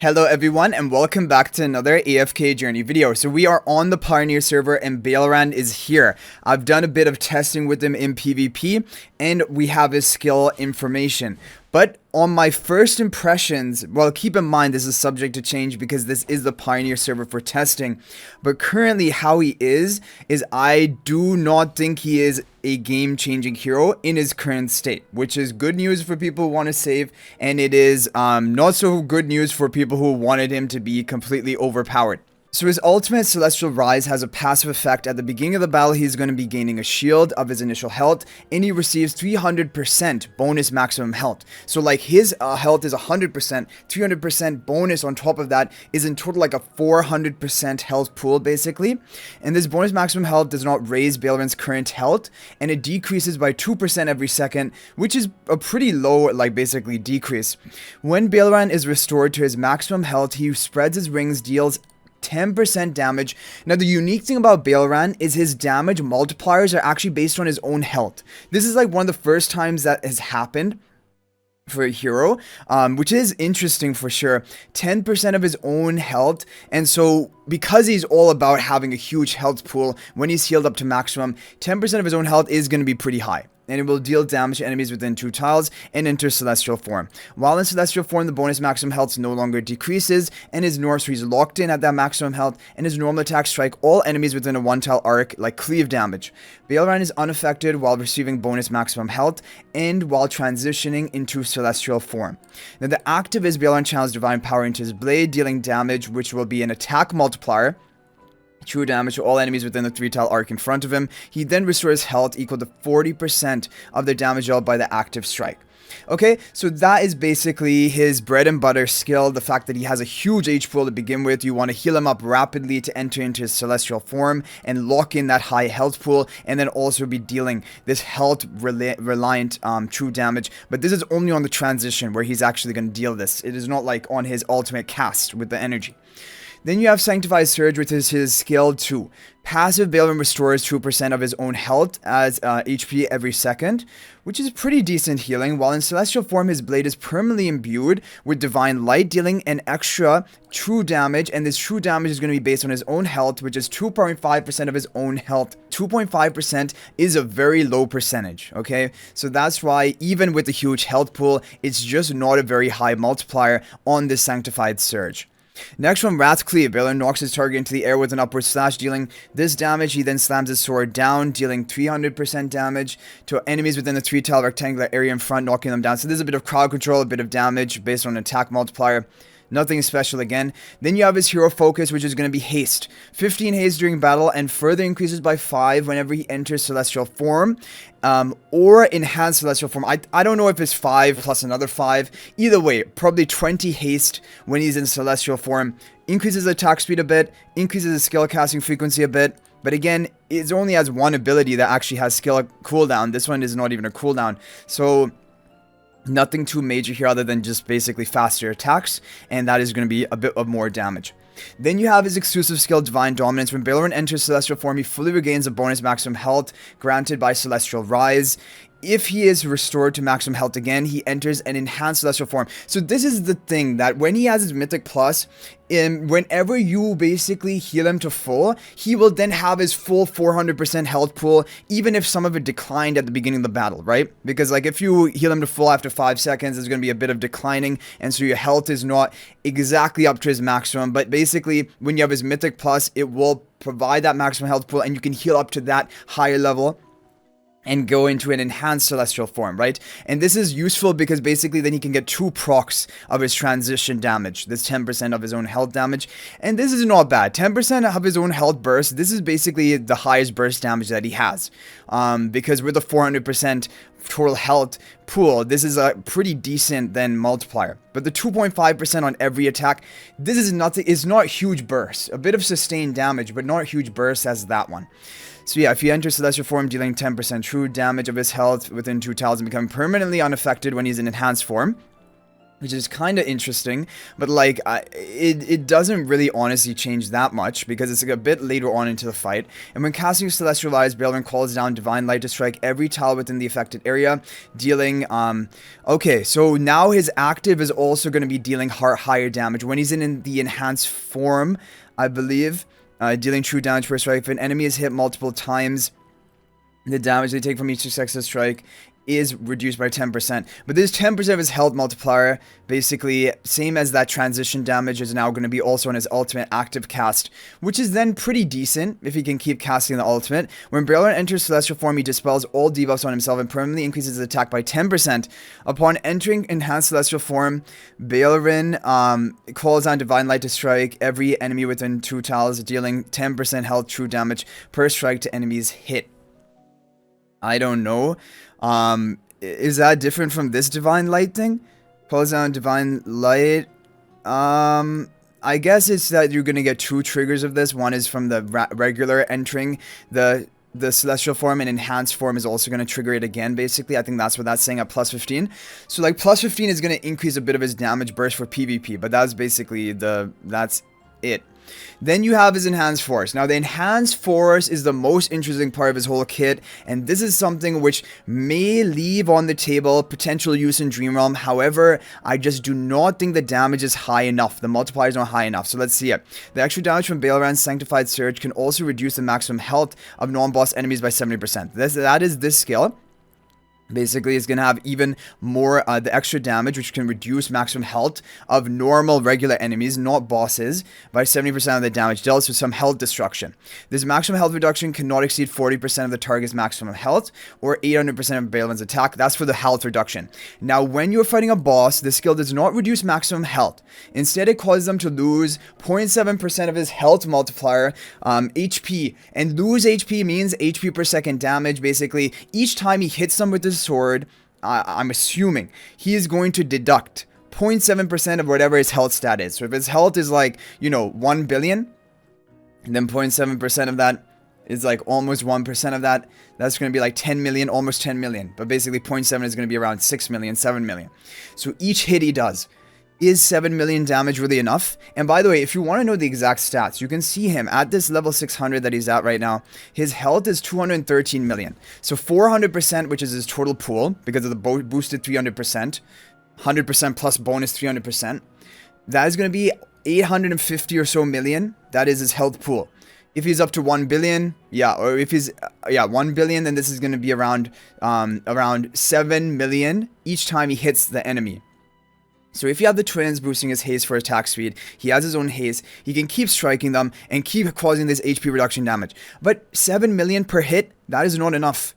Hello everyone and welcome back to another AFK journey video. So we are on the Pioneer server and BAELRAN is here. I've done a bit of testing with him in PvP and we have his skill information. But on my first impressions, well, keep in mind this is subject to change because this is the Pioneer server for testing. But currently how he is I do not think he is a game-changing hero in his current state, which is good news for people who want to save, and it is not so good news for people who wanted him to be completely overpowered. So his ultimate Celestial Rise has a passive effect. At the beginning of the battle, he's going to be gaining a shield of his initial health, and he receives 300% bonus maximum health. So like his health is 100%, 300% bonus on top of that is in total like a 400% health pool basically. And this bonus maximum health does not raise BAELRAN's current health, and it decreases by 2% every second, which is a pretty low, like basically decrease. When BAELRAN is restored to his maximum health, he spreads his rings, deals 10% damage. Now the unique thing about BAELRAN is his damage multipliers are actually based on his own health. This is like one of the first times that has happened for a hero, which is interesting for sure. 10% of his own health, and so because he's all about having a huge health pool when he's healed up to maximum, 10% of his own health is going to be pretty high. And it will deal damage to enemies within 2 tiles and enter Celestial form. While in Celestial form, the bonus maximum health no longer decreases, and his North, so he's locked in at that maximum health, and his normal attacks strike all enemies within a 1 tile arc, like Cleave damage. BAELRAN is unaffected while receiving bonus maximum health, and while transitioning into Celestial form. Now the active is BAELRAN channels Divine Power into his blade, dealing damage, which will be an attack multiplier. True damage to all enemies within the 3 tile arc in front of him. He then restores health equal to 40% of the damage dealt by the active strike. Okay, so that is basically his bread and butter skill. The fact that he has a huge H pool to begin with. You want to heal him up rapidly to enter into his Celestial form and lock in that high health pool, and then also be dealing this health reliant true damage. But this is only on the transition where he's actually going to deal this. It is not like on his ultimate cast with the energy. Then you have Sanctified Surge, which is his skill 2. Passive BAELRAN restores 2% of his own health as HP every second, which is pretty decent healing. While in Celestial form, his blade is permanently imbued with Divine Light, dealing an extra true damage, and this true damage is going to be based on his own health, which is 2.5% of his own health. 2.5% is a very low percentage, okay? So that's why even with the huge health pool, it's just not a very high multiplier on this Sanctified Surge. Next from Wrath Cleave, BAELRAN knocks his target into the air with an upward slash, dealing this damage. He then slams his sword down, dealing 300% damage to enemies within the 3 tile rectangular area in front, knocking them down. So there's a bit of crowd control, a bit of damage based on an attack multiplier. Nothing special again. Then you have his hero focus, which is going to be haste. 15 haste during battle, and further increases by 5 whenever he enters Celestial form, or enhanced Celestial form. I don't know if it's 5 plus another 5. Either way, probably 20 haste when he's in Celestial form. Increases attack speed a bit, increases his skill casting frequency a bit. But again, it only has one ability that actually has skill cooldown. This one is not even a cooldown. So nothing too major here other than just basically faster attacks, and that is going to be a bit of more damage. Then you have his exclusive skill, Divine Dominance. When BAELRAN enters Celestial form, he fully regains a bonus maximum health granted by Celestial Rise. If he is restored to maximum health again, he enters an enhanced Celestial form. So this is the thing, that when he has his Mythic Plus, whenever you basically heal him to full, he will then have his full 400% health pool, even if some of it declined at the beginning of the battle, right? Because like if you heal him to full after 5 seconds, there's going to be a bit of declining, and so your health is not exactly up to his maximum. But basically, when you have his Mythic Plus, it will provide that maximum health pool, and you can heal up to that higher level and go into an enhanced Celestial form, right? And this is useful because basically then he can get 2 procs of his transition damage. This 10% of his own health damage. And this is not bad. 10% of his own health burst. This is basically the highest burst damage that he has. Because with a 400% total health pool, this is a pretty decent then multiplier. But the 2.5% on every attack, this is nothing. It's not huge bursts. A bit of sustained damage, but not huge bursts as that one. So yeah, if he enters Celestial form, dealing 10% true damage of his health within 2 tiles and becoming permanently unaffected when he's in enhanced form. which is kind of interesting, but like it doesn't really honestly change that much because it's like a bit later on into the fight. And when casting Celestial Eyes, BAELRAN calls down Divine Light to strike every tile within the affected area, dealing okay, so now his active is also going to be dealing higher damage when he's in the enhanced form, I believe, dealing true damage per strike. If an enemy is hit multiple times, the damage they take from each successive strike is reduced by 10%. But this 10% of his health multiplier, basically same as that transition damage, is now going to be also on his ultimate active cast, which is then pretty decent if he can keep casting the ultimate. When BAELRAN enters Celestial form, he dispels all debuffs on himself and permanently increases his attack by 10%. Upon entering Enhanced Celestial form, BAELRAN calls on Divine Light to strike every enemy within 2 tiles, dealing 10% health true damage per strike to enemies hit. I don't know. Is that different from this Divine Light thing? Calls down Divine Light. I guess it's that you're gonna get 2 triggers of this. One is from the regular entering the Celestial form, and Enhanced form is also going to trigger it again, basically. I think that's what that's saying at plus 15. So like plus 15 is going to increase a bit of his damage burst for PvP, but that's basically that's it. Then you have his Enhanced Force. Now, the Enhanced Force is the most interesting part of his whole kit, and this is something which may leave on the table potential use in Dream Realm. However, I just do not think the damage is high enough. The multiplier is not high enough. So let's see it. The extra damage from BAELRAN's Sanctified Surge can also reduce the maximum health of non-boss enemies by 70%. That is this skill. Basically, it's going to have even more, the extra damage, which can reduce maximum health of normal, regular enemies, not bosses, by 70% of the damage dealt, so some health destruction. This maximum health reduction cannot exceed 40% of the target's maximum health, or 800% of BAELRAN's attack. That's for the health reduction. Now, when you're fighting a boss, this skill does not reduce maximum health. Instead, it causes them to lose 0.7% of his health multiplier, HP. And lose HP means HP per second damage. Basically, each time he hits them with this sword, I'm assuming he is going to deduct 0.7% of whatever his health stat is. So if his health is like, you know, 1 billion, and then 0.7% of that is like almost 1% of that, that's going to be like 10 million, almost 10 million. But basically 0.7 is going to be around 6 million, 7 million. So each hit he does, is 7 million damage really enough? And by the way, if you want to know the exact stats, you can see him at this level 600 that he's at right now. His health is 213 million. So 400%, which is his total pool, because of the boosted 300%, 100% plus bonus 300%. That is going to be 850 or so million. That is his health pool. If he's up to 1 billion, yeah, or if he's, 1 billion, then this is going to be around 7 million each time he hits the enemy. So if you have the twins boosting his haste for attack speed, he has his own haste, he can keep striking them and keep causing this HP reduction damage. But 7 million per hit, that is not enough.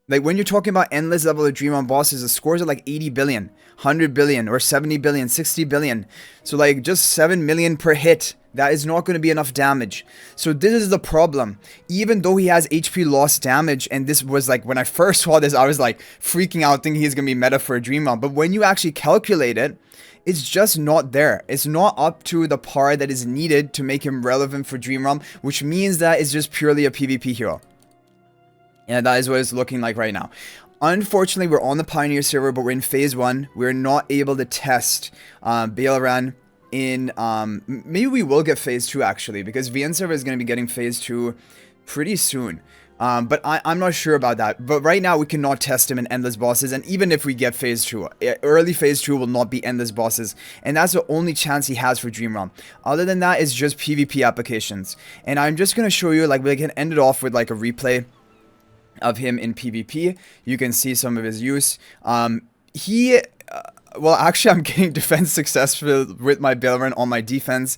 Like when you're talking about endless level of Dream Realm bosses, the scores are like 80 billion, 100 billion, or 70 billion, 60 billion. So like just 7 million per hit, that is not going to be enough damage. So this is the problem. Even though he has HP loss damage, and this was like, when I first saw this, I was like freaking out thinking he's going to be meta for a Dream Realm. But when you actually calculate it, it's just not there. It's not up to the par that is needed to make him relevant for Dream Realm, which means that it's just purely a PvP hero. And that is what it's looking like right now. Unfortunately, we're on the Pioneer server, but we're in Phase 1. We're not able to test BAELRAN in... maybe we will get Phase 2, actually, because VN server is going to be getting Phase 2 pretty soon. But I'm not sure about that. But right now, we cannot test him in endless bosses. And even if we get Phase 2, early Phase 2 will not be endless bosses. And that's the only chance he has for Dream Realm. Other than that, it's just PvP applications. And I'm just going to show you, like, we can end it off with, like, a replay of him in PvP. You can see some of his use. Well, actually, I'm getting defense successful with my BAELRAN on my defense.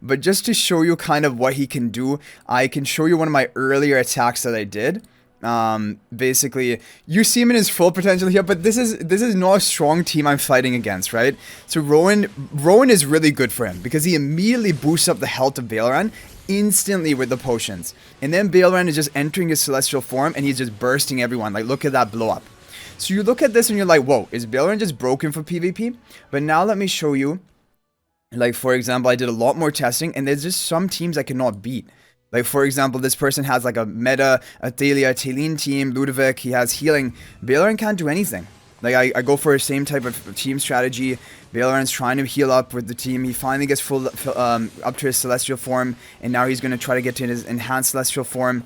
But just to show you kind of what he can do, I can show you one of my earlier attacks that I did. Basically, you see him in his full potential here, but this is not a strong team I'm fighting against, right? So Rowan is really good for him because he immediately boosts up the health of BAELRAN instantly with the potions. And then BAELRAN is just entering his celestial form and he's just bursting everyone. Like, look at that blow up. So you look at this and you're like, whoa, is BAELRAN just broken for PvP? But now let me show you. Like, for example, I did a lot more testing and there's just some teams I cannot beat. Like, for example, this person has like a meta Athalia, Talene team, Ludovic, he has healing. BAELRAN can't do anything. Like, I go for the same type of team strategy. BAELRAN's trying to heal up with the team. He finally gets up to his Celestial form, and now he's going to try to get to his Enhanced Celestial form.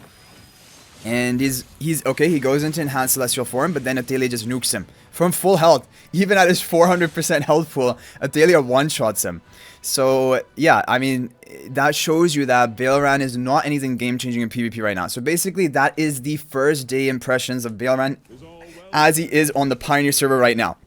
And he's okay, he goes into Enhanced Celestial form, but then Athalia just nukes him from full health. Even at his 400% health pool, Athalia one-shots him. So, yeah, I mean, that shows you that BAELRAN is not anything game-changing in PvP right now. So, basically, that is the first day impressions of BAELRAN as he is on the Pioneer server right now.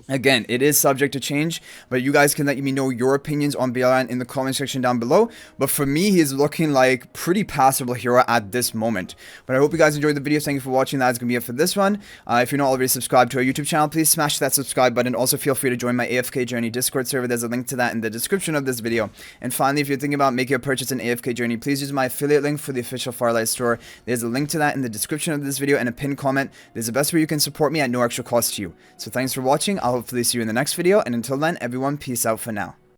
Again, it is subject to change, but you guys can let me know your opinions on BAELRAN in the comment section down below. But for me, he's looking like pretty passable hero at this moment. But I hope you guys enjoyed the video. Thank you for watching. That's going to be it for this one. If you're not already subscribed to our YouTube channel, please smash that subscribe button. Also, feel free to join my AFK Journey Discord server. There's a link to that in the description of this video. And finally, if you're thinking about making a purchase in AFK Journey, please use my affiliate link for the official Farlight store. There's a link to that in the description of this video and a pinned comment. There's the best way you can support me at no extra cost to you. So thanks for watching. I'll hopefully see you in the next video, and until then, everyone, peace out for now.